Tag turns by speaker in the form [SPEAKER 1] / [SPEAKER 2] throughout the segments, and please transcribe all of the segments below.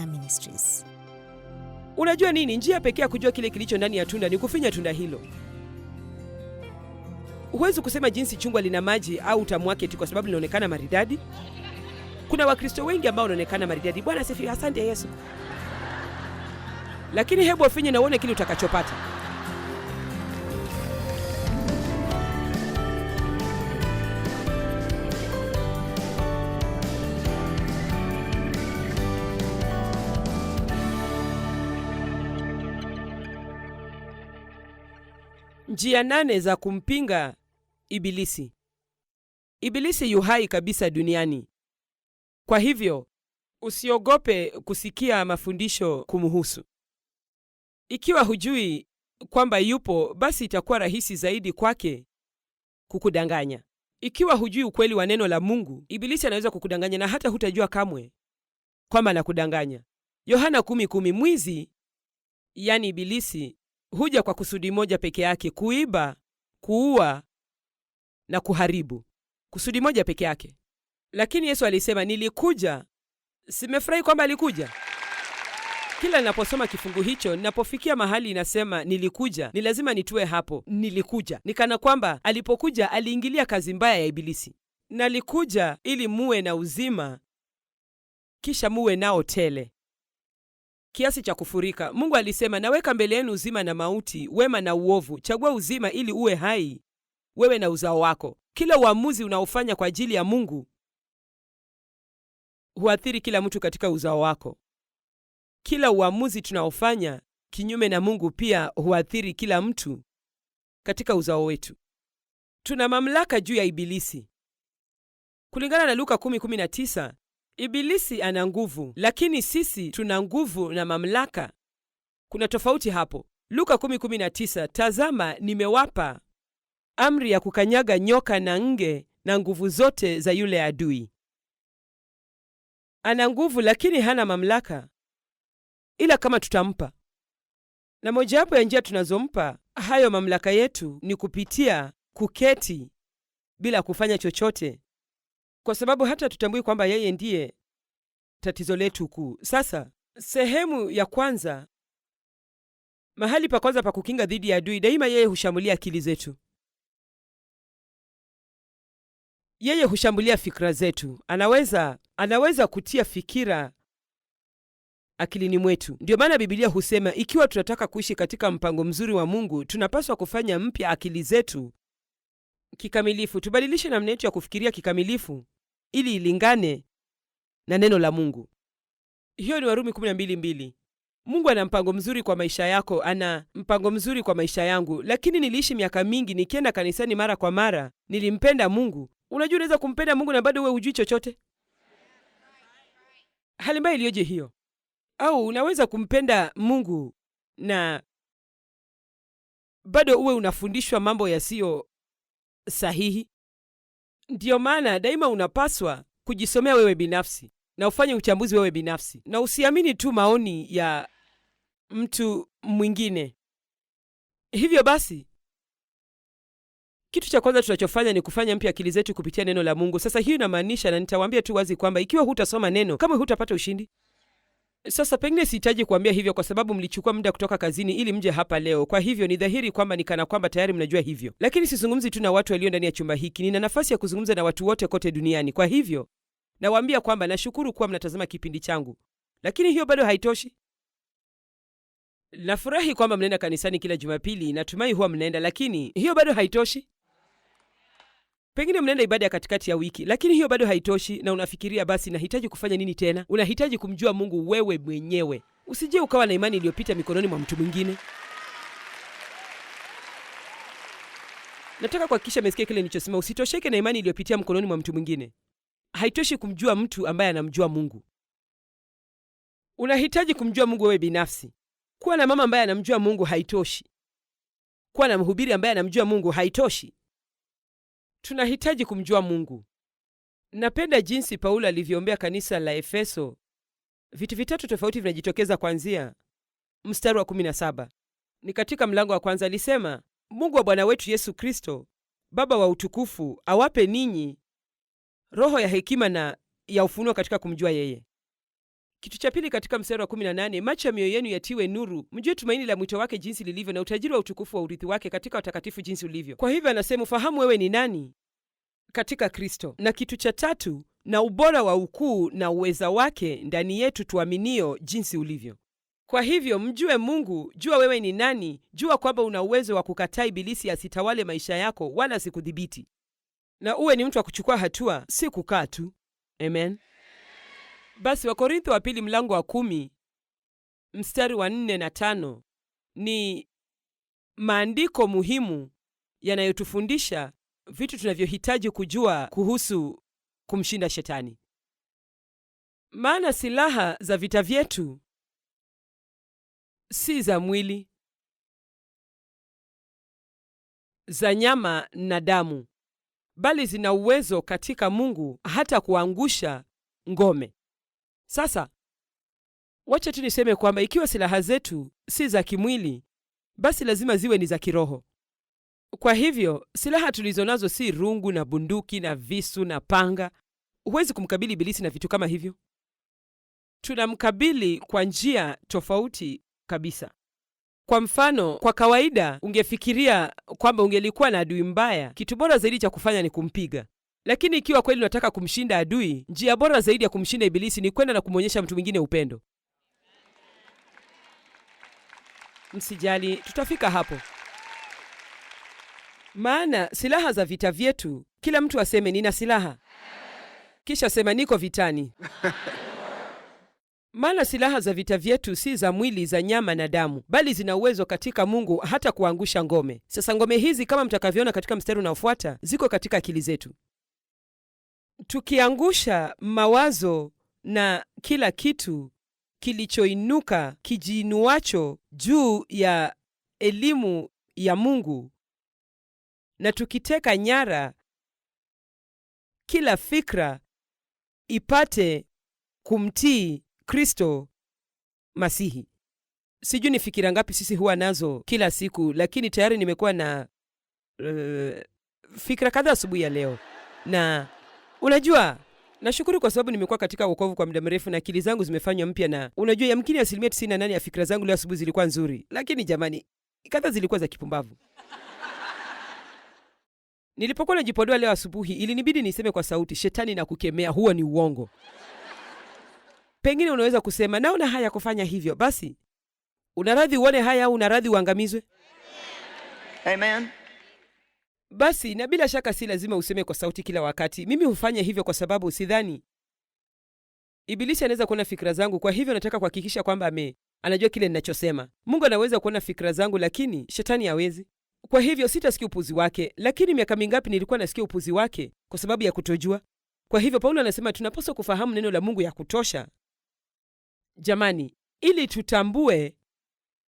[SPEAKER 1] Ministries.
[SPEAKER 2] Unajua nini? Njia pekee ya kujua kile kilicho ndani ya tunda ni kufinya tunda hilo. Huwezi kusema jinsi chungwa lina maji au utamu wake eti kwa sababu linaonekana maridadi. Kuna Wakristo wengi ambao wanaonekana maridadi. Bwana asifiwe, asante Yesu. Lakini hebu ufinye na uone kile utakachopata. Njia 8 za kumpinga Ibilisi. Ibilisi yu hai kabisa duniani. Kwa hivyo, usiogope kusikia mafundisho kumhusu. Ikiwa hujui kwamba yupo, basi itakuwa rahisi zaidi kwake kukudanganya. Ikiwa hujui ukweli wa neno la Mungu, Ibilisi anaweza kukudanganya na hata hutajua kamwe kwamba anakudanganya. Yohana 10:10, mwizi, yani Ibilisi, huja kwa kusudi moja peke yake, kuiba, kuua na kuharibu. Kusudi moja peke yake. Lakini Yesu alisema, nilikuja. Simefurahi kwamba alikuja. Kila ninaposoma kifungu hicho, ninapofikia mahali inasema nilikuja, ni lazima nitue hapo, nilikuja. Nikana kwamba alipokuja aliingilia kazi mbaya ya Ibilisi. Nalikuja ili muwe na uzima, kisha muwe nao tele, kiasi cha kufurika. Mungu alisema, naweka mbele yenu uzima na mauti, wema na uovu. Chagua uzima ili uwe hai, wewe na uzao wako. Kila uamuzi unaofanya kwa ajili ya Mungu huathiri kila mtu katika uzao wako. Kila uamuzi tunaofanya kinyume na Mungu pia huathiri kila mtu katika uzao wetu. Tuna mamlaka juu ya Ibilisi. Kulingana na Luka 10:19, Ibilisi ana nguvu, lakini sisi tuna nguvu na mamlaka. Kuna tofauti hapo. Luka 10:19, tazama nimewapa amri ya kukanyaga nyoka na nge na nguvu zote za yule adui. Ana nguvu lakini hana mamlaka, ila kama tutampa. Na mojawapo ya njia tunazompa hayo mamlaka yetu ni kupitia kuketi bila kufanya chochote, kwa sababu hata tutambui kwamba yeye ndiye tatizo letu kuu. Sasa, sehemu ya kwanza, mahali pa kwanza pa kukinga dhidi ya adui, daima yeye hushambulia akili zetu. Yeye hushambulia fikra zetu. Anaweza kutia fikira akilini mwetu. Ndio maana Biblia husema ikiwa tunataka kuishi katika mpango mzuri wa Mungu, tunapaswa kufanya mpya akili zetu kikamilifu. Tubadilishe namna yetu ya kufikiria kikamilifu ili ilingane na neno la Mungu. Hiyo ni Warumi 12:2. Mungu ana mpango mzuri kwa maisha yako, ana mpango mzuri kwa maisha yangu. Lakini niliishi miaka mingi nikienda kanisani mara kwa mara, nilimpenda Mungu. Unajua unaweza kumpenda Mungu na bado wewe hujui chochote? Hali mbaya iliyoje hiyo! Au unaweza kumpenda Mungu na bado uwe unafundishwa mambo yasiyo sahihi. Ndiyo maana daima unapaswa kujisomea wewe binafsi na ufanye uchambuzi wewe binafsi, na usiamini tu maoni ya mtu mwingine. Hivyo basi, kitu cha kwanza tunachofanya ni kufanya mpya akili zetu kupitia neno la Mungu. Sasa hiyo inamaanisha, na nitawaambia tu wazi kwamba ikiwa hutasoma neno, kama hutapata ushindi. Sasa pengine sihitaji kuambia hivyo kwa sababu mlichukua muda kutoka kazini ili mje hapa leo. Kwa hivyo ni dhahiri kwamba nikana kwamba tayari mnajua hivyo. Lakini sizungumzi tu na watu walio ndani ya chumba hiki. Nina nafasi ya kuzungumza na watu wote kote duniani. Kwa hivyo nawaambia kwamba nashukuru kuwa mnatazama kipindi changu. Lakini hiyo bado haitoshi. Nafurahi kwamba mnaenda kanisani kila Jumapili. Natumai huwa mnaenda, lakini hiyo bado haitoshi. Pengine mnaenda ibada ya katikati ya wiki, lakini hiyo bado haitoshi, na unafikiria basi nahitaji kufanya nini tena? Unahitaji kumjua Mungu wewe mwenyewe. Usije ukawa na imani iliyopita mikononi mwa mtu mwingine. Nataka kuhakikisha mesikia kile nilichosema. Usitosheke na imani iliyopitia mkononi mwa mtu mwingine. Haitoshi kumjua mtu ambaye anamjua Mungu. Unahitaji kumjua Mungu wewe binafsi. Kuwa na mama ambaye anamjua Mungu haitoshi. Kuwa na mhubiri ambaye anamjua Mungu haitoshi. Tunahitaji kumjua Mungu. Napenda jinsi Paulo alivyoombea kanisa la Efeso. Vitu vitatu tofauti vinajitokeza kuanzia mstari wa 17. Ni katika mlango wa kwanza alisema, Mungu wa Bwana wetu Yesu Kristo, Baba wa utukufu, awape ninyi roho ya hekima na ya ufunuo katika kumjua yeye. Kitu cha pili katika mstari wa 18, macho ya mioyo yenu yatiwe nuru, mjue tumaini la mwito wake jinsi lilivyo, na utajiri wa utukufu wa urithi wake katika watakatifu jinsi ulivyo. Kwa hivyo anasema ufahamu wewe ni nani katika Kristo. Na kitu cha tatu, na ubora wa ukuu na uweza wake ndani yetu tuaminio jinsi ulivyo. Kwa hivyo mjue Mungu, jua wewe ni nani, jua kwamba una uwezo wa kukataa ibilisi asitawale maisha yako wala sikudhibiti, na uwe ni mtu wa kuchukua hatua, si kukaa tu. Amen. Basi Wakorintho wa pili mlango wa 10 mstari wa 4 na 5 ni maandiko muhimu yanayotufundisha vitu tunavyohitaji kujua kuhusu kumshinda shetani. Maana silaha za vita vyetu si za mwili, za nyama na damu, bali zina uwezo katika Mungu hata kuangusha ngome. Sasa wacha tu niseme kwamba ikiwa silaha zetu si za kimwili, basi lazima ziwe ni za kiroho. Kwa hivyo silaha tulizonazo si rungu na bunduki na visu na panga. Huwezi kumkabili ibilisi na vitu kama hivyo. Tunamkabili kwa njia tofauti kabisa. Kwa mfano, kwa kawaida ungefikiria kwamba ungelikuwa na adui mbaya, kitu bora zaidi cha kufanya ni kumpiga. Lakini ikiwa kweli unataka kumshinda adui, njia bora zaidi ya kumshinda ibilisi ni kwenda na kumwonyesha mtu mwingine upendo. Msijali, tutafika hapo. Maana silaha za vita vyetu, kila mtu aseme nina silaha, kisha sema niko vitani. Maana silaha za vita vyetu si za mwili, za nyama na damu, bali zina uwezo katika Mungu hata kuangusha ngome. Sasa ngome hizi, kama mtakavyoona katika mstari unaofuata, ziko katika akili zetu. Tukiangusha mawazo na kila kitu kilichoinuka kijiinuacho juu ya elimu ya Mungu, na tukiteka nyara kila fikra ipate kumtii Kristo Masihi. Sijui ni fikira ngapi sisi huwa nazo kila siku, lakini tayari nimekuwa na fikra kadhaa asubuhi ya leo. Na unajua, nashukuru kwa sababu nimekuwa katika wokovu kwa muda mrefu na akili zangu zimefanywa mpya, na unajua yamkini 98% ya fikra zangu leo asubuhi zilikuwa nzuri, lakini jamani, kadhaa zilikuwa za kipumbavu. Nilipokuwa najipodoa leo asubuhi, ilinibidi niseme kwa sauti, shetani na kukemea, huo ni uongo. Pengine unaweza kusema, naona haya kufanya hivyo. Basi unaradhi uone haya au unaradhi uangamizwe?
[SPEAKER 1] Amen.
[SPEAKER 2] Basi na bila shaka si lazima useme kwa sauti kila wakati. Mimi hufanya hivyo kwa sababu sidhani ibilisi anaweza kuona fikra zangu, kwa hivyo nataka kuhakikisha kwamba anajua kile ninachosema. Mungu anaweza kuona fikra zangu, lakini shetani hawezi. Kwa hivyo sitasikia upuzi wake. Lakini miaka mingapi nilikuwa nasikia upuzi wake kwa sababu ya kutojua. Kwa hivyo Paulo anasema tunapaswa kufahamu neno la Mungu ya kutosha, jamani, ili tutambue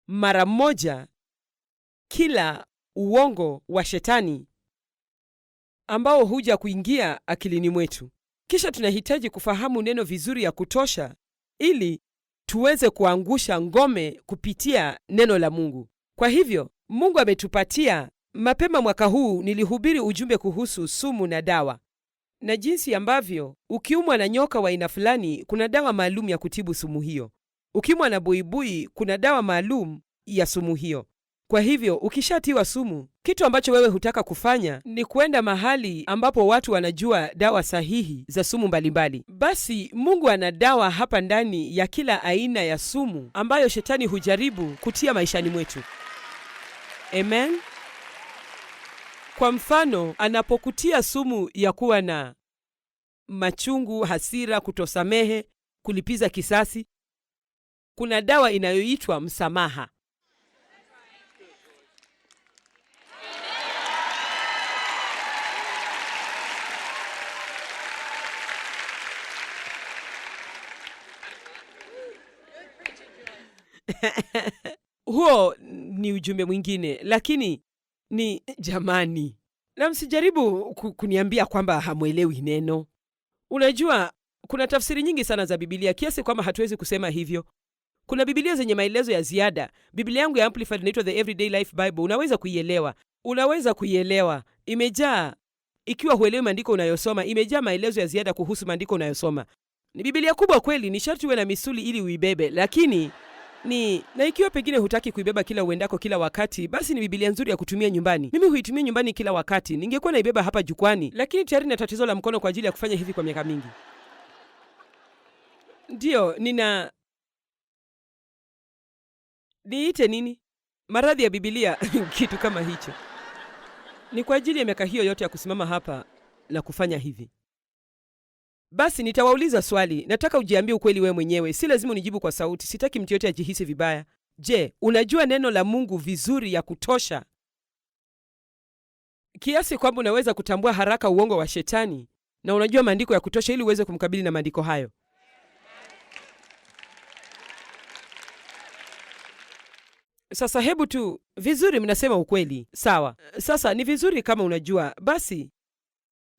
[SPEAKER 2] mara moja kila uongo wa shetani ambao huja kuingia akilini mwetu. Kisha tunahitaji kufahamu neno vizuri ya kutosha ili tuweze kuangusha ngome kupitia neno la Mungu. Kwa hivyo Mungu ametupatia. Mapema mwaka huu nilihubiri ujumbe kuhusu sumu na dawa, na jinsi ambavyo ukiumwa na nyoka wa aina fulani kuna dawa maalum ya kutibu sumu hiyo. Ukiumwa na buibui kuna dawa maalum ya sumu hiyo. Kwa hivyo ukishatiwa sumu, kitu ambacho wewe hutaka kufanya ni kwenda mahali ambapo watu wanajua dawa sahihi za sumu mbalimbali. Basi Mungu ana dawa hapa ndani ya kila aina ya sumu ambayo shetani hujaribu kutia maishani mwetu. Amen. Kwa mfano, anapokutia sumu ya kuwa na machungu, hasira, kutosamehe, kulipiza kisasi, kuna dawa inayoitwa msamaha. Huo ni ujumbe mwingine, lakini ni jamani, na msijaribu kuniambia kwamba hamwelewi neno. Unajua, kuna tafsiri nyingi sana za Biblia kiasi kwamba hatuwezi kusema hivyo. Kuna Biblia zenye maelezo ya ziada. Biblia yangu ya Amplified inaitwa The Everyday Life Bible. Unaweza kuielewa. Imejaa, ikiwa huelewi maandiko unayosoma, imejaa maelezo ya ziada kuhusu maandiko unayosoma. Ni Biblia kubwa kweli, ni sharti uwe na misuli ili uibebe, lakini na ikiwa pengine hutaki kuibeba kila uendako kila wakati, basi ni Biblia nzuri ya kutumia nyumbani. Mimi huitumia nyumbani kila wakati. Ningekuwa naibeba hapa jukwani, lakini tayari na tatizo la mkono kwa ajili ya kufanya hivi kwa miaka mingi. Ndiyo, niite nini? Maradhi ya Biblia kitu kama hicho. Ni kwa ajili ya miaka hiyo yote ya kusimama hapa na kufanya hivi. Basi nitawauliza swali. Nataka ujiambie ukweli wewe mwenyewe. Si lazima unijibu kwa sauti. Sitaki mtu yote ajihisi vibaya. Je, unajua neno la Mungu vizuri ya kutosha kiasi kwamba unaweza kutambua haraka uongo wa shetani, na unajua maandiko ya kutosha ili uweze kumkabili na maandiko hayo? Sasa hebu tu, vizuri, mnasema ukweli. Sawa. Sasa ni vizuri kama unajua. Basi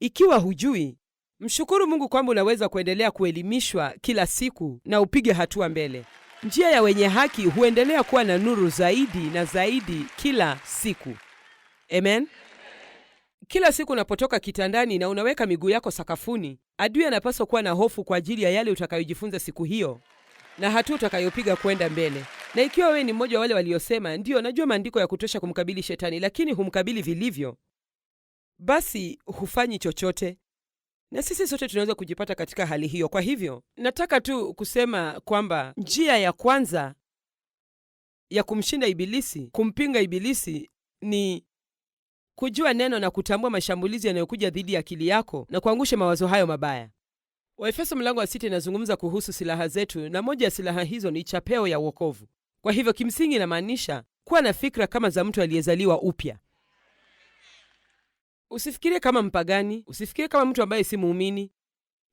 [SPEAKER 2] ikiwa hujui, mshukuru Mungu kwamba unaweza kuendelea kuelimishwa kila siku na upige hatua mbele. Njia ya wenye haki huendelea kuwa na nuru zaidi na zaidi kila siku. Amen. Kila siku unapotoka kitandani na unaweka miguu yako sakafuni, adui anapaswa kuwa na hofu kwa ajili ya yale utakayojifunza siku hiyo na hatua utakayopiga kwenda mbele. Na ikiwa wewe ni mmoja wa wale waliosema, ndio najua maandiko ya kutosha kumkabili shetani, lakini humkabili vilivyo, basi hufanyi chochote. Na sisi sote tunaweza kujipata katika hali hiyo. Kwa hivyo, nataka tu kusema kwamba njia ya kwanza ya kumshinda ibilisi, kumpinga ibilisi, ni kujua neno na kutambua mashambulizi yanayokuja dhidi ya akili yako na kuangusha mawazo hayo mabaya. Waefeso mlango wa 6 inazungumza kuhusu silaha zetu, na moja ya silaha hizo ni chapeo ya wokovu. Kwa hivyo kimsingi inamaanisha kuwa na fikra kama za mtu aliyezaliwa upya. Usifikirie kama mpagani, usifikirie kama mtu ambaye si muumini.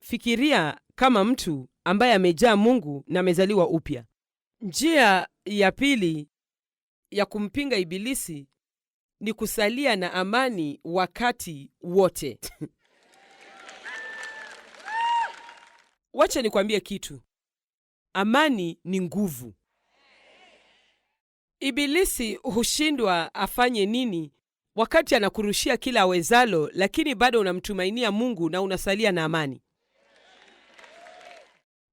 [SPEAKER 2] Fikiria kama mtu ambaye amejaa Mungu na amezaliwa upya. Njia ya pili ya kumpinga ibilisi ni kusalia na amani wakati wote. Wacha nikwambie kitu. Amani ni nguvu. Ibilisi hushindwa afanye nini wakati anakurushia kila awezalo, lakini bado unamtumainia Mungu na unasalia na amani.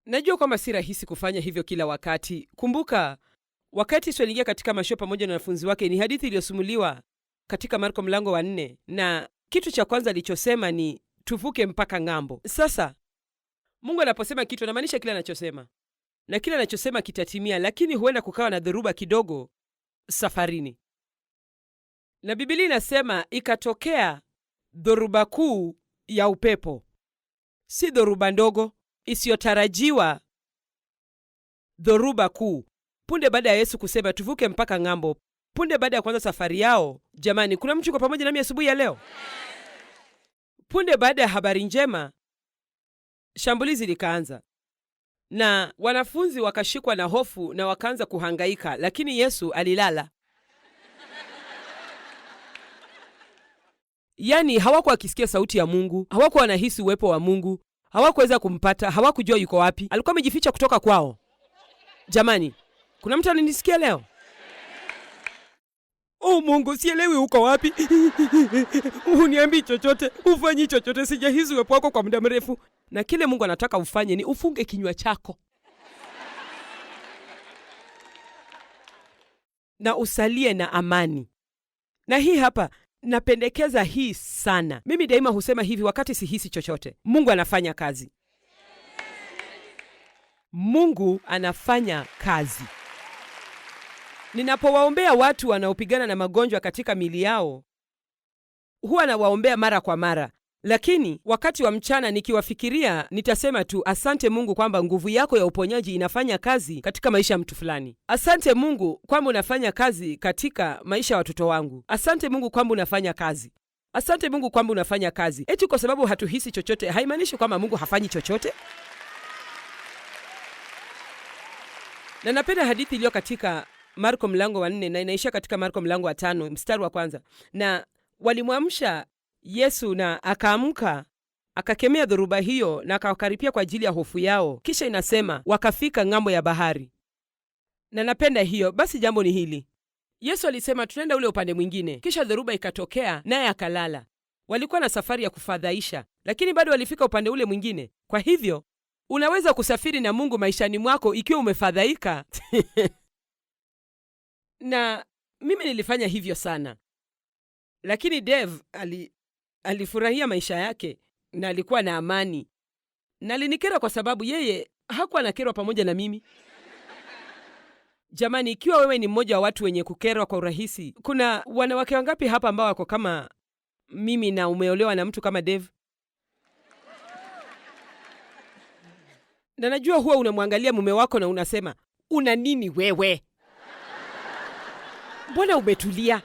[SPEAKER 2] Najua kwamba si rahisi kufanya hivyo kila wakati. Kumbuka, wakati Yesu aliingia katika mashua pamoja na wanafunzi wake, ni hadithi iliyosimuliwa katika Marko mlango wa 4, na kitu cha kwanza alichosema ni tuvuke mpaka ng'ambo. Sasa Mungu anaposema kitu anamaanisha kile anachosema, na kile anachosema kitatimia, lakini huenda kukawa na dhoruba kidogo safarini. Na Biblia inasema ikatokea dhoruba kuu ya upepo. Si dhoruba ndogo isiyotarajiwa, dhoruba kuu. Punde baada ya Yesu kusema tuvuke mpaka ng'ambo, punde baada ya kuanza safari yao, jamani, kuna mtu kwa pamoja nami asubuhi ya leo? Punde baada ya habari njema, shambulizi likaanza, na wanafunzi wakashikwa na hofu na wakaanza kuhangaika, lakini Yesu alilala. Yaani hawakuwa wakisikia sauti ya Mungu, hawakuwa wanahisi uwepo wa Mungu, hawakuweza kumpata, hawakujua yuko wapi. Alikuwa amejificha kutoka kwao. Jamani, kuna mtu ananisikia leo? Oh Mungu, sielewi uko wapi. Uniambi chochote, ufanyi chochote, sijahisi uwepo wako kwa muda mrefu. Na kile Mungu anataka ufanye ni ufunge kinywa chako na usalie na amani. Na hii hapa, napendekeza hii sana. Mimi daima husema hivi wakati sihisi chochote. Mungu anafanya kazi. Mungu anafanya kazi. Ninapowaombea watu wanaopigana na magonjwa katika miili yao, huwa nawaombea mara kwa mara. Lakini wakati wa mchana nikiwafikiria, nitasema tu asante Mungu kwamba nguvu yako ya uponyaji inafanya kazi katika maisha ya mtu fulani. Asante Mungu kwamba unafanya kazi katika maisha ya watoto wangu. Asante Mungu kwamba unafanya kazi. Asante Mungu kwamba unafanya kazi. Eti kwa sababu hatuhisi chochote haimaanishi kwamba Mungu hafanyi chochote. Na napenda hadithi iliyo katika Marko mlango wa 4 na inaisha katika Marko mlango wa 5 mstari wa kwanza. Na walimwamsha Yesu na akaamka, akakemea dhoruba hiyo na akawakaripia kwa ajili ya hofu yao. Kisha inasema wakafika ng'ambo ya bahari. Na napenda hiyo. Basi jambo ni hili. Yesu alisema tunaenda ule upande mwingine. Kisha dhoruba ikatokea naye akalala. Walikuwa na safari ya kufadhaisha, lakini bado walifika upande ule mwingine. Kwa hivyo Unaweza kusafiri na Mungu maishani mwako ikiwa umefadhaika. Na mimi nilifanya hivyo sana. Lakini Dave alifurahia maisha yake na alikuwa na amani. Na alinikera kwa sababu yeye hakuwa anakerwa pamoja na mimi. Jamani, ikiwa wewe ni mmoja wa watu wenye kukerwa kwa urahisi, kuna wanawake wangapi hapa ambao wako kama mimi na umeolewa na mtu kama Dave? Na najua huwa unamwangalia mume wako na unasema, una nini wewe? Mbona umetulia?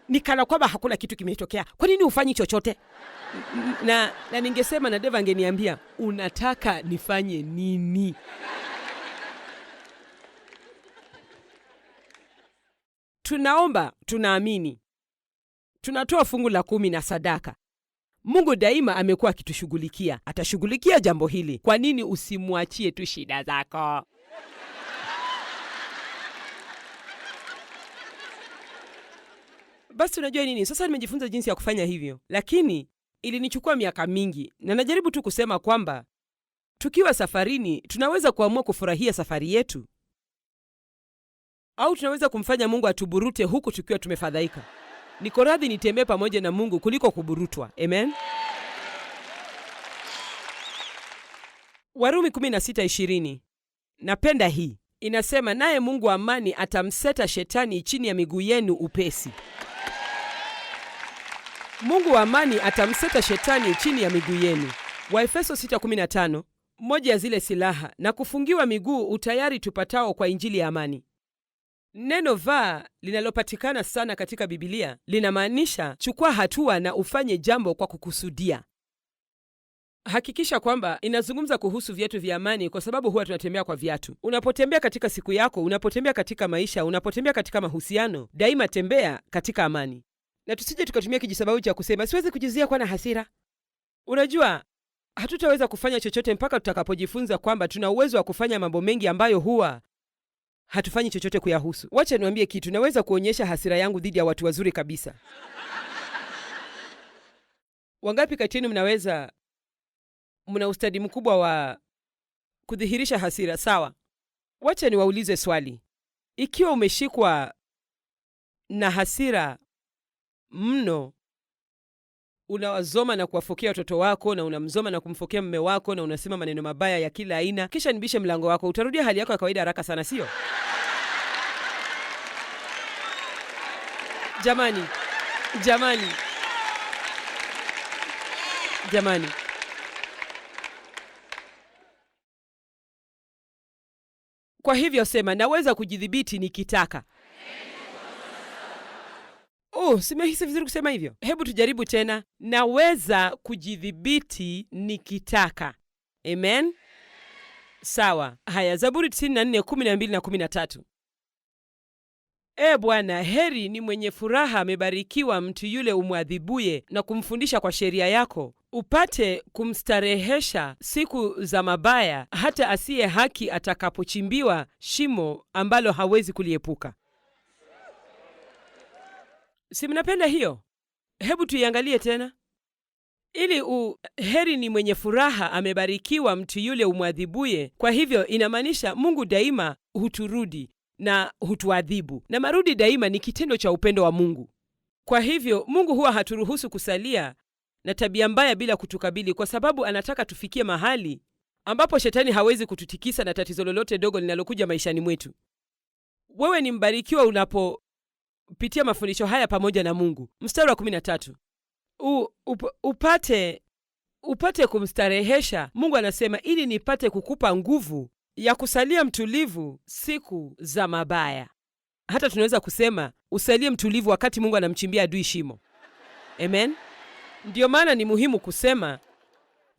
[SPEAKER 2] Ni kana kwamba hakuna kitu kimetokea. Kwa nini hufanyi chochote? Na ningesema na Dave angeniambia, unataka nifanye nini? Tunaomba, tunaamini. Tunatoa fungu la 10 na sadaka. Mungu daima amekuwa akitushughulikia. Atashughulikia jambo hili. Kwa nini usimwachie tu shida zako? Basi unajua nini? Sasa nimejifunza jinsi ya kufanya hivyo. Lakini ilinichukua miaka mingi. Na najaribu tu kusema kwamba tukiwa safarini, tunaweza kuamua kufurahia safari yetu. Au tunaweza kumfanya Mungu atuburute huku tukiwa tumefadhaika. Niko radhi nitembee pamoja na Mungu kuliko kuburutwa. Amen. Warumi 16:20. Napenda hii. Inasema, naye Mungu wa amani atamseta shetani chini ya miguu yenu upesi. Mungu wa amani atamseta shetani chini ya miguu yenu. Waefeso 6:15. Moja ya zile silaha na kufungiwa miguu utayari tupatao kwa injili ya amani. Neno vaa linalopatikana sana katika Biblia linamaanisha chukua hatua na ufanye jambo kwa kukusudia. Hakikisha kwamba inazungumza kuhusu viatu vya amani, kwa sababu huwa tunatembea kwa viatu. Unapotembea katika siku yako, unapotembea katika maisha, unapotembea katika mahusiano, daima tembea katika amani. Na tusije tukatumia kijisababu cha kusema siwezi kujizuia kuwa na hasira. Unajua, hatutaweza kufanya chochote mpaka tutakapojifunza kwamba tuna uwezo wa kufanya mambo mengi ambayo huwa hatufanyi chochote kuyahusu. Wacha niwaambie kitu, naweza kuonyesha hasira yangu dhidi ya watu wazuri kabisa. Wangapi kati yenu mna ustadi mkubwa wa kudhihirisha hasira? Sawa. Wacha niwaulize swali. Ikiwa umeshikwa na hasira mno, unawazoma na kuwafokea watoto wako, na unamzoma na kumfokea mume wako, na unasema maneno mabaya ya kila aina, kisha nibishe mlango wako, utarudia hali yako ya kawaida haraka sana, sio? Jamani. Kwa hivyo sema, naweza kujidhibiti nikitaka. Simehisi vizuri kusema hivyo. Hebu tujaribu tena. Naweza kujidhibiti nikitaka. Amen. Sawa. Haya, Zaburi 94:12 na 13. Bwana, heri ni mwenye furaha, amebarikiwa mtu yule umwadhibuye na kumfundisha kwa sheria yako, upate kumstarehesha siku za mabaya, hata asiye haki atakapochimbiwa shimo ambalo hawezi kuliepuka. Si mnapenda hiyo? Hebu tuiangalie tena. Heri ni mwenye furaha, amebarikiwa mtu yule umwadhibuye. Kwa hivyo inamaanisha Mungu daima huturudi na hutuadhibu, na marudi daima ni kitendo cha upendo wa Mungu. Kwa hivyo Mungu huwa haturuhusu kusalia na tabia mbaya bila kutukabili, kwa sababu anataka tufikie mahali ambapo shetani hawezi kututikisa na tatizo lolote dogo linalokuja maishani mwetu. Wewe ni mbarikiwa unapopitia mafundisho haya pamoja na Mungu. Mstari wa 13. Upate kumstarehesha. Mungu anasema ili nipate kukupa nguvu ya kusalia mtulivu siku za mabaya. Hata tunaweza kusema usalie mtulivu wakati Mungu anamchimbia adui shimo. Amen. Ndiyo maana ni muhimu kusema,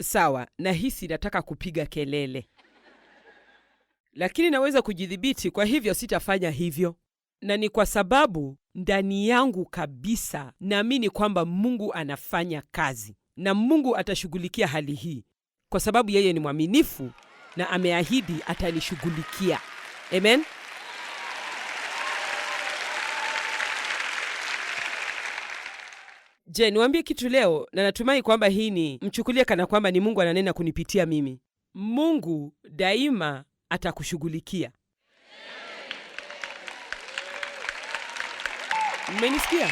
[SPEAKER 2] sawa, nahisi nataka kupiga kelele, lakini naweza kujidhibiti, kwa hivyo sitafanya hivyo. Na ni kwa sababu ndani yangu kabisa naamini kwamba Mungu anafanya kazi, na Mungu atashughulikia hali hii, kwa sababu yeye ni mwaminifu na ameahidi atanishughulikia. Amen. Je, niwaambie kitu leo, na natumai kwamba hii ni mchukulie kana kwamba ni Mungu ananena kunipitia mimi. Mungu daima atakushughulikia. Mmenisikia?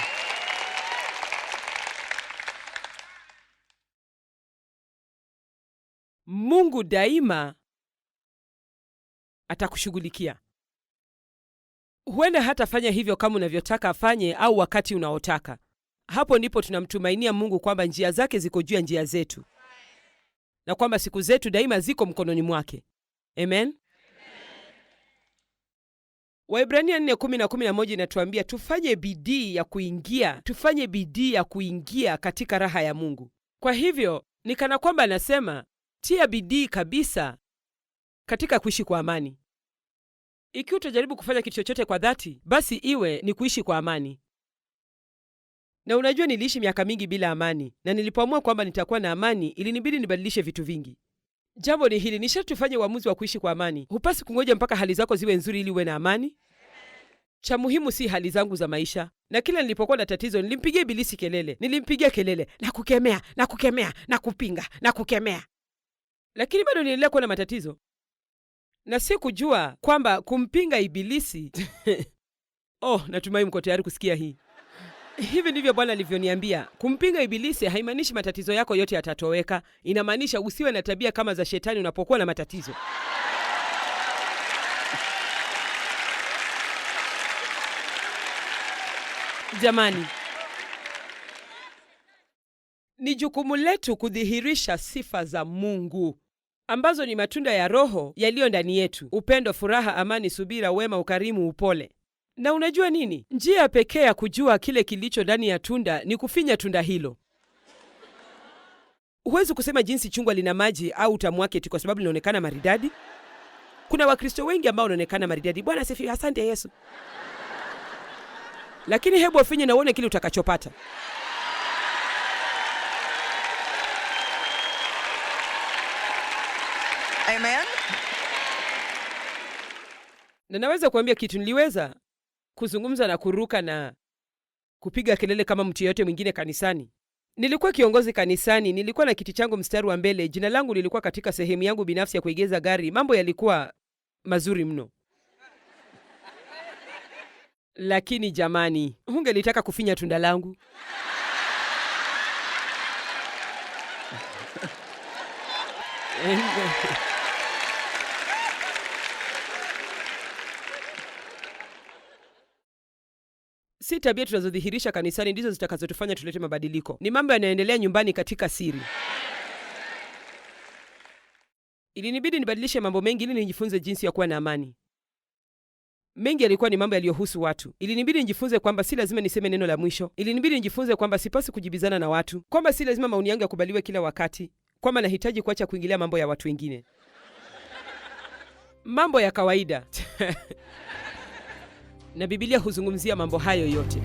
[SPEAKER 2] Mungu daima atakushughulikia. Huenda hatafanya hivyo kama unavyotaka afanye au wakati unaotaka. Hapo ndipo tunamtumainia Mungu kwamba njia zake ziko juu ya njia zetu, na kwamba siku zetu daima ziko mkononi mwake. Amen. Waebrania 4:10-11 inatuambia tufanye bidii ya kuingia katika raha ya Mungu. Kwa hivyo ni kana kwamba anasema tia bidii kabisa katika kuishi kwa amani. Ikiwa utajaribu kufanya kitu chochote kwa dhati, basi iwe ni kuishi kwa amani. Na unajua, niliishi miaka mingi bila amani, na nilipoamua kwamba nitakuwa na amani, ilinibidi nibadilishe vitu vingi. Jambo ni hili, ni sharti tufanye uamuzi wa kuishi kwa amani. Hupasi kungoja mpaka hali zako ziwe nzuri ili uwe na amani. Cha muhimu si hali zangu za maisha. Na kila nilipokuwa na tatizo, nilimpigia Ibilisi kelele. Nilimpigia kelele na kukemea na kukemea na kupinga na kukemea, lakini bado niliendelea kuwa na matatizo, na si kujua kwamba kumpinga Ibilisi natumai mko tayari kusikia hii. Hivi ndivyo Bwana alivyoniambia. Kumpinga Ibilisi haimaanishi matatizo yako yote yatatoweka. Inamaanisha usiwe na tabia kama za shetani unapokuwa na matatizo. Jamani, ni jukumu letu kudhihirisha sifa za Mungu ambazo ni matunda ya Roho yaliyo ndani yetu: upendo, furaha, amani, subira, wema, ukarimu, upole. Na unajua nini? Njia pekee ya kujua kile kilicho ndani ya tunda ni kufinya tunda hilo. Huwezi kusema jinsi chungwa lina maji au utamu wake kwa sababu linaonekana maridadi. Kuna Wakristo wengi ambao wanaonekana maridadi. Bwana asifiwe, asante Yesu. Lakini hebu ufinye na uone kile utakachopata.
[SPEAKER 1] Amen.
[SPEAKER 2] Na naweza kuambia kitu, niliweza kuzungumza na kuruka na kupiga kelele kama mtu yeyote mwingine kanisani. Nilikuwa kiongozi kanisani, nilikuwa na kiti changu mstari wa mbele, jina langu lilikuwa katika sehemu yangu binafsi ya kuegeza gari. Mambo yalikuwa mazuri mno. Lakini jamani, hungelitaka kufinya tunda langu? Si tabia tunazodhihirisha kanisani ndizo zitakazotufanya tulete mabadiliko. Ni mambo yanayoendelea nyumbani katika siri. Ilinibidi nibadilishe mambo mengi ili nijifunze jinsi ya kuwa na amani. Mengi yalikuwa ni mambo yaliyohusu watu. Ilinibidi nijifunze kwamba si lazima niseme neno la mwisho. Ilinibidi nijifunze kwamba sipasi kujibizana na watu, kwamba si lazima maoni yangu yakubaliwe kila wakati, kwamba nahitaji kuacha kuingilia mambo ya watu wengine. Mambo ya kawaida. Na Biblia huzungumzia mambo hayo yote.